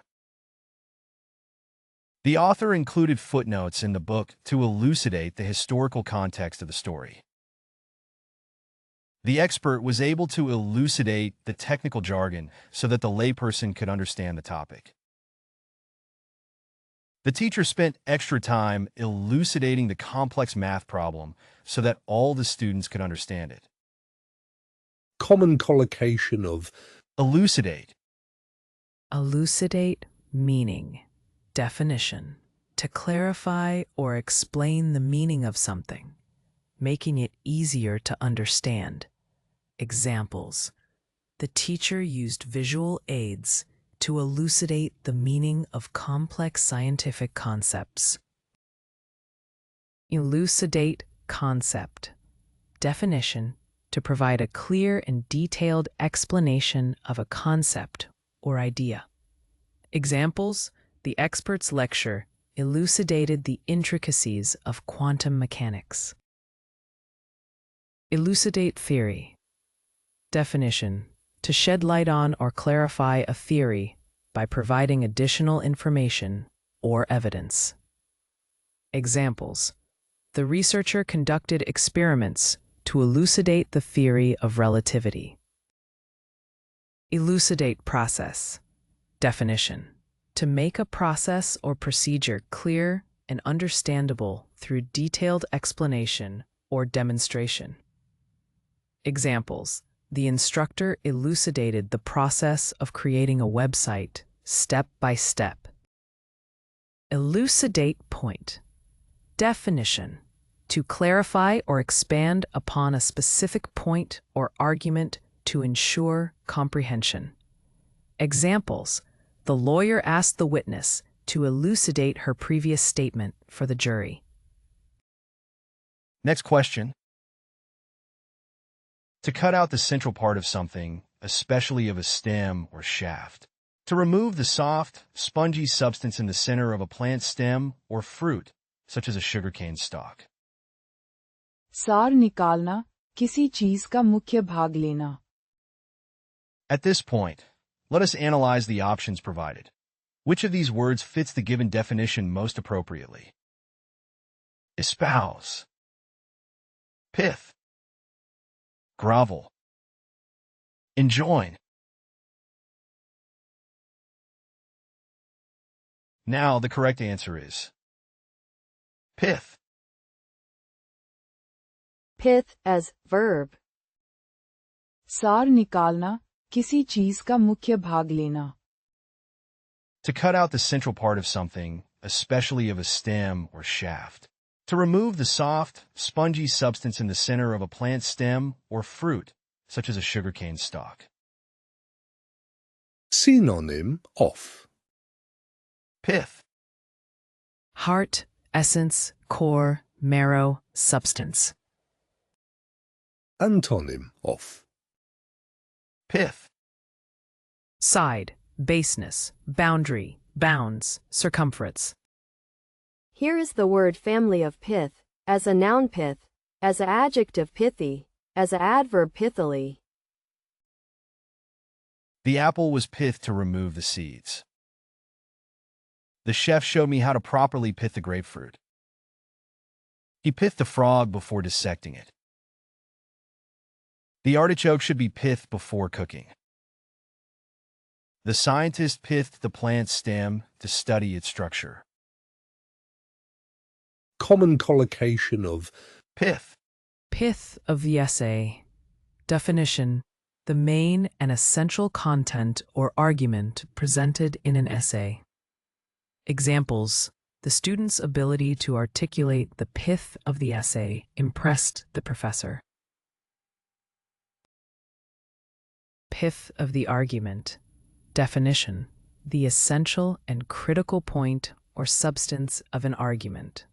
The author included footnotes in the book to elucidate the historical context of the story. The expert was able to elucidate the technical jargon so that the layperson could understand the topic. The teacher spent extra time elucidating the complex math problem so that all the students could understand it. common collocation of Elucidate. Elucidate meaning. Definition. To clarify or explain the meaning of something, making it easier to understand. Examples. The teacher used visual aids to elucidate the meaning of complex scientific concepts. Elucidate concept. Definition. To provide a clear and detailed explanation of a concept or idea. Examples. The expert's lecture elucidated the intricacies of quantum mechanics. Elucidate theory. Definition. To shed light on or clarify a theory by providing additional information or evidence. Examples. The researcher conducted experiments to elucidate the theory of relativity. Elucidate process. Definition. To make a process or procedure clear and understandable through detailed explanation or demonstration. Examples. The instructor elucidated the process of creating a website step by step. Elucidate point. Definition. To clarify or expand upon a specific point or argument to ensure comprehension. Examples. The lawyer asked the witness to elucidate her previous statement for the jury. Next question. To cut out the central part of something, especially of a stem or shaft. To remove the soft, spongy substance in the center of a plant stem or fruit, such as a sugarcane stalk. सार निकालना, किसी चीज का मुख्य भाग लेना. At this point, let us analyze the options provided. Which of these words fits the given definition most appropriately? Espouse. Pith. Grovel. Enjoin. Now the correct answer is pith. Pith as verb. सार निकालना, किसी चीज का मुख्य भाग लेना. To cut out the central part of something, especially of a stem or shaft. To remove the soft, spongy substance in the center of a plant stem or fruit, such as a sugarcane stalk. synonym of Pith. Heart, essence, core, marrow, substance. Antonym of Pith. Side, baseness, boundary, bounds, circumference. Here is the word family of pith, as a noun pith, as an adjective pithy, as an adverb pithily. The apple was pithed to remove the seeds. The chef showed me how to properly pith the grapefruit. He pithed the frog before dissecting it. The artichoke should be pithed before cooking. The scientist pithed the plant's stem to study its structure. Common collocation of Pith. Pith of the essay. Definition: the main and essential content or argument presented in an essay. Examples: the student's ability to articulate the pith of the essay impressed the professor. Pith of the argument. Definition: the essential and critical point or substance of an argument.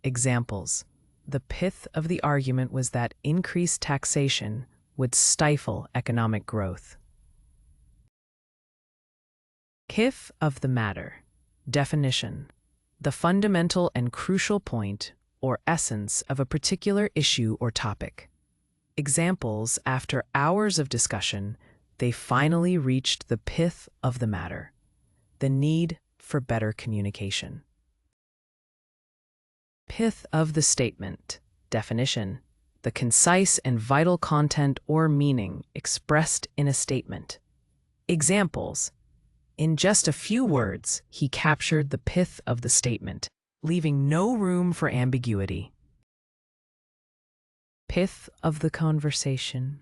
Examples: the pith of the argument was that increased taxation would stifle economic growth. Pith of the matter. Definition: the fundamental and crucial point or essence of a particular issue or topic. Examples: after hours of discussion, they finally reached the pith of the matter, the need for better communication. Pith of the statement. Definition: the concise and vital content or meaning expressed in a statement. Examples: in just a few words, he captured the pith of the statement, leaving no room for ambiguity. Pith of the conversation.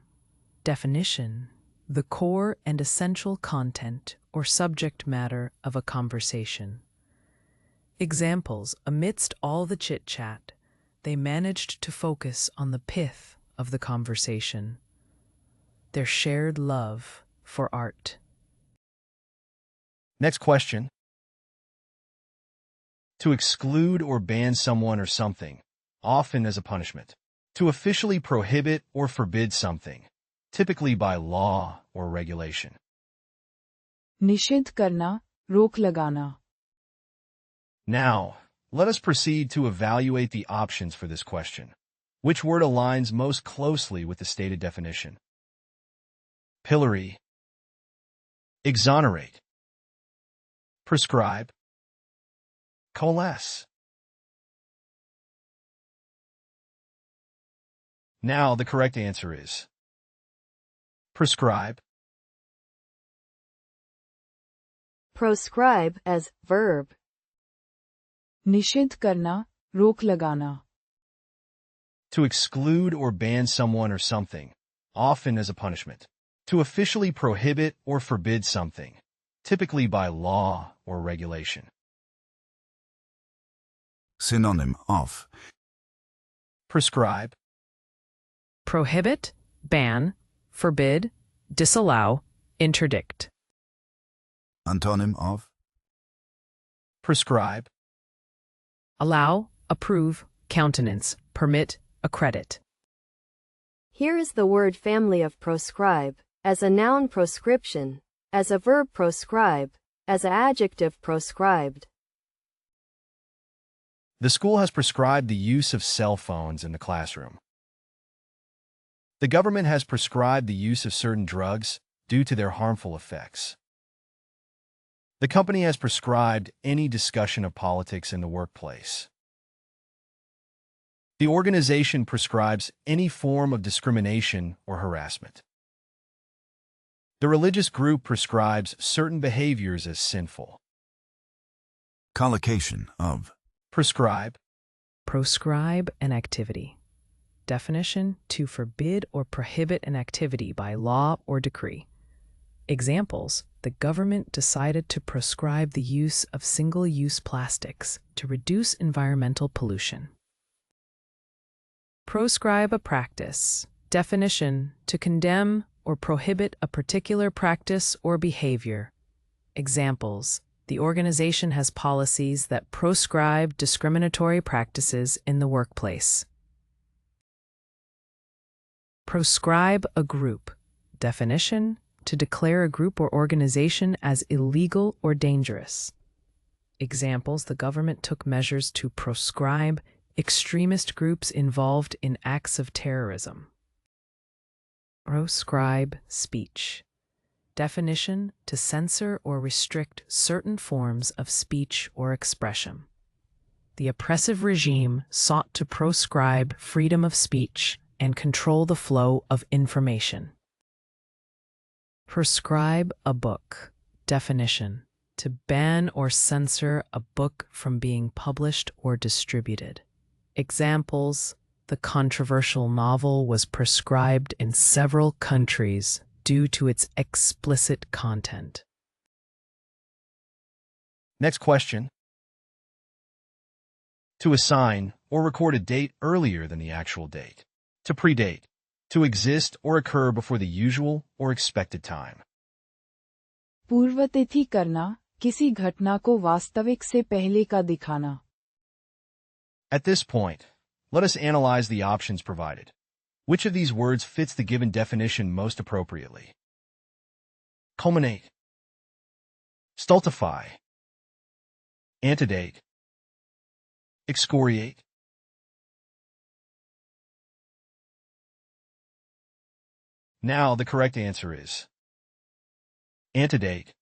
Definition: the core and essential content or subject matter of a conversation. Examples: amidst all the chit-chat, they managed to focus on the pith of the conversation, their shared love for art. Next question. To exclude or ban someone or something, often as a punishment. To officially prohibit or forbid something, typically by law or regulation. निषिद्ध करना, रोक लगाना. Now, let us proceed to evaluate the options for this question. Which word aligns most closely with the stated definition? Pillory. Exonerate. Prescribe. Coalesce. Now the correct answer is prescribe. Proscribe as verb. निषिद्ध करना, रोक लगाना. To exclude or ban someone or something, often as a punishment. To officially prohibit or forbid something, typically by law or regulation. Synonym of Prescribe. Prohibit, ban, forbid, disallow, interdict. Antonym of Prescribe. Allow, approve, countenance, permit, accredit. Here is the word family of proscribe, as a noun proscription, as a verb proscribe, as an adjective proscribed. The school has prescribed the use of cell phones in the classroom. The government has prescribed the use of certain drugs due to their harmful effects. The company has prescribed any discussion of politics in the workplace. The organization prescribes any form of discrimination or harassment. The religious group prescribes certain behaviors as sinful. collocation of Prescribe. Proscribe an activity. Definition: to forbid or prohibit an activity by law or decree. Examples: the government decided to proscribe the use of single-use plastics to reduce environmental pollution. Proscribe a practice. Definition: to condemn or prohibit a particular practice or behavior. Examples: the organization has policies that proscribe discriminatory practices in the workplace. Proscribe a group. Definition: to declare a group or organization as illegal or dangerous. Examples: the government took measures to proscribe extremist groups involved in acts of terrorism. Proscribe speech. definition, to censor or restrict certain forms of speech or expression. The oppressive regime sought to proscribe freedom of speech and control the flow of information. Proscribe a book. Definition: to ban or censor a book from being published or distributed. Examples: the controversial novel was proscribed in several countries due to its explicit content. Next question. To assign or record a date earlier than the actual date. To predate. To exist or occur before the usual or expected time. पूर्वतिथि करना, किसी घटना को वास्तविक से पहले का दिखाना. At this point, let us analyze the options provided. Which of these words fits the given definition most appropriately? Culminate. Stultify. Antedate. Excoriate. Now the correct answer is antedate.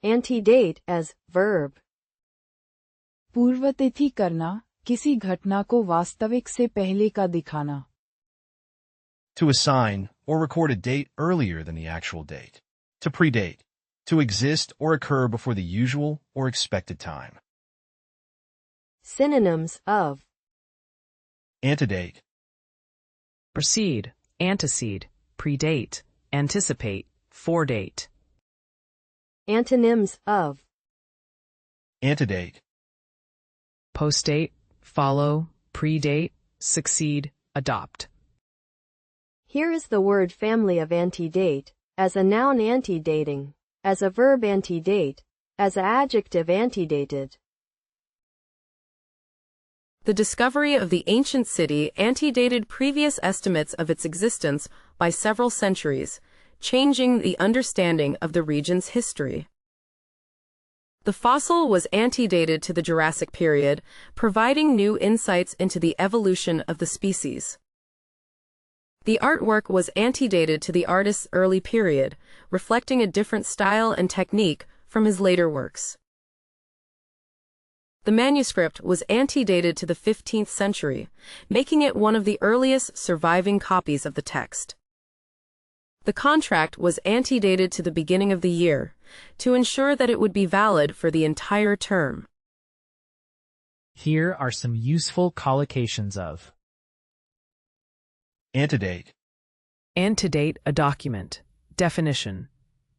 Antedate as verb. पूर्वतिथि करना, किसी घटना को वास्तविक से पहले का दिखाना. To assign or record a date earlier than the actual date. To predate. To exist or occur before the usual or expected time. Synonyms of Antedate. Precede, antecede, predate, anticipate, foredate. antonyms of Antedate. Postdate, follow, predate, succeed, adopt. Here is the word family of antedate, as a noun antedating, as a verb antedate, as an adjective antedated. The discovery of the ancient city antedated previous estimates of its existence by several centuries, changing the understanding of the region's history. The fossil was antedated to the Jurassic period, providing new insights into the evolution of the species. The artwork was antedated to the artist's early period, reflecting a different style and technique from his later works. The manuscript was antedated to the 15th century, making it one of the earliest surviving copies of the text. The contract was antedated to the beginning of the year, to ensure that it would be valid for the entire term. Here are some useful collocations of Antedate. Antedate a document. Definition: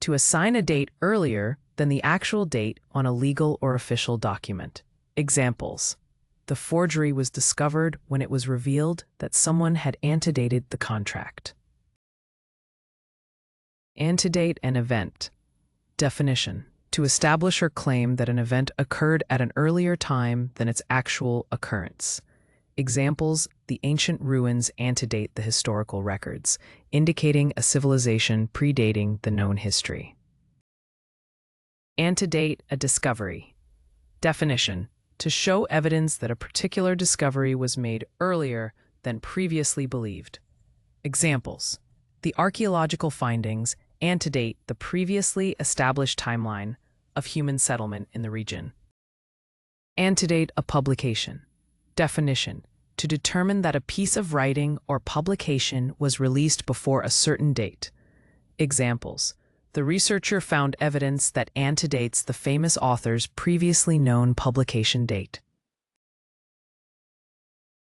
to assign a date earlier than the actual date on a legal or official document. Examples: the forgery was discovered when it was revealed that someone had antedated the contract. Antedate an event. Definition: to establish or claim that an event occurred at an earlier time than its actual occurrence. Examples: the ancient ruins antedate the historical records, indicating a civilization predating the known history. Antedate a discovery. Definition: to show evidence that a particular discovery was made earlier than previously believed. Examples: the archaeological findings antedate the previously established timeline of human settlement in the region. Antedate a publication. Definition: to determine that a piece of writing or publication was released before a certain date. Examples: the researcher found evidence that antedates the famous author's previously known publication date.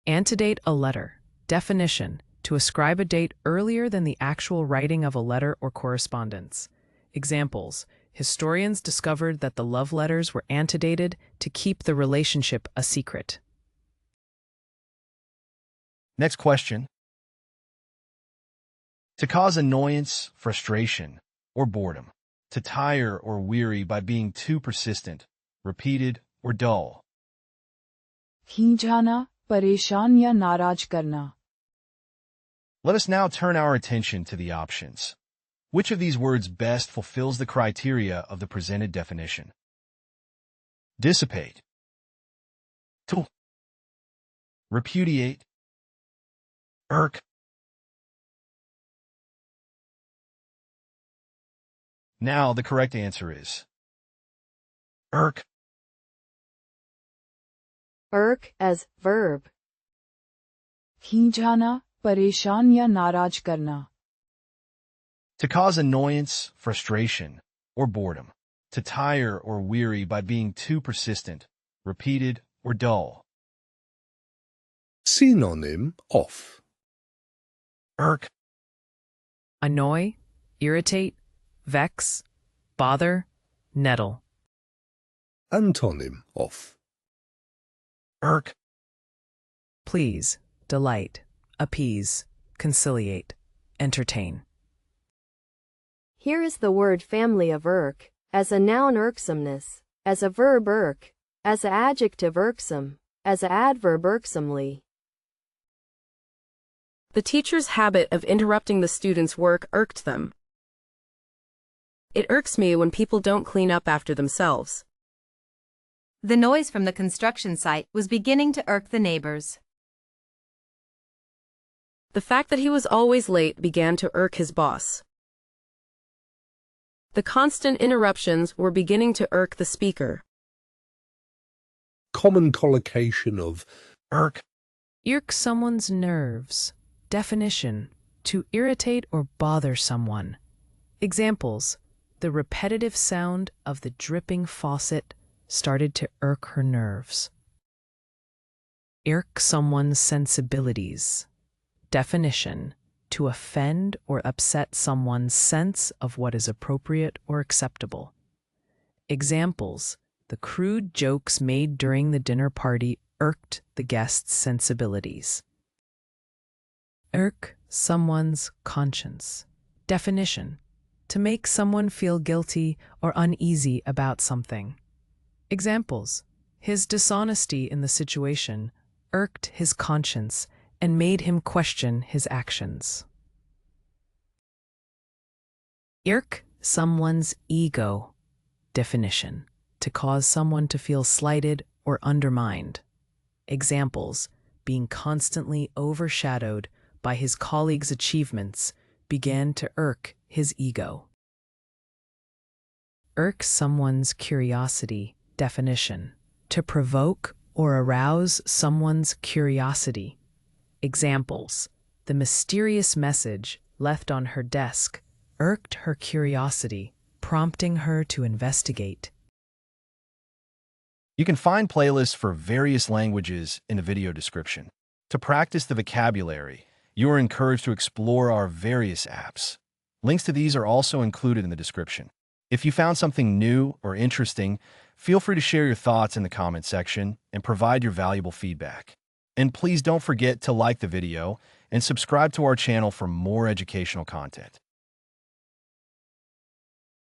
Antedate a letter. Definition: to ascribe a date earlier than the actual writing of a letter or correspondence. Examples: historians discovered that the love letters were antedated to keep the relationship a secret. Next question. To cause annoyance, frustration, or boredom. To tire or weary by being too persistent, repeated, or dull. खींचाना, परेशान या नाराज करना. Let us now turn our attention to the options. Which of these words best fulfills the criteria of the presented definition? Dissipate. To. Repudiate. Irk. Now, the correct answer is irk. Irk as verb. खींचाना, परेशान या नाराज करना. To cause annoyance, frustration, or boredom. To tire or weary by being too persistent, repeated, or dull. Synonym of Irk. Annoy, irritate, vex, bother, nettle. Antonym of Irk. Please, delight, appease, conciliate, entertain. Here is the word family of irk, as a noun irksomeness, as a verb irk, as an adjective irksome, as an adverb irksomely. The teacher's habit of interrupting the students' work irked them. It irks me when people don't clean up after themselves. The noise from the construction site was beginning to irk the neighbors. The fact that he was always late began to irk his boss. The constant interruptions were beginning to irk the speaker. common collocation of Irk. Irk someone's nerves. Definition: to irritate or bother someone. Examples: the repetitive sound of the dripping faucet started to irk her nerves. Irk someone's sensibilities. Definition: to offend or upset someone's sense of what is appropriate or acceptable. Examples: the crude jokes made during the dinner party irked the guests' sensibilities. Irk someone's conscience. Definition: to make someone feel guilty or uneasy about something. Examples: his dishonesty in the situation irked his conscience and made him question his actions. Irk someone's ego. Definition: to cause someone to feel slighted or undermined. Examples: being constantly overshadowed by his colleagues' achievements began to irk his ego. Irk someone's curiosity. Definition: to provoke or arouse someone's curiosity. Examples: the mysterious message left on her desk irked her curiosity, prompting her to investigate. You can find playlists for various languages in the video description. To practice the vocabulary, you are encouraged to explore our various apps. Links to these are also included in the description. If you found something new or interesting, feel free to share your thoughts in the comment section and provide your valuable feedback. And please don't forget to like the video and subscribe to our channel for more educational content.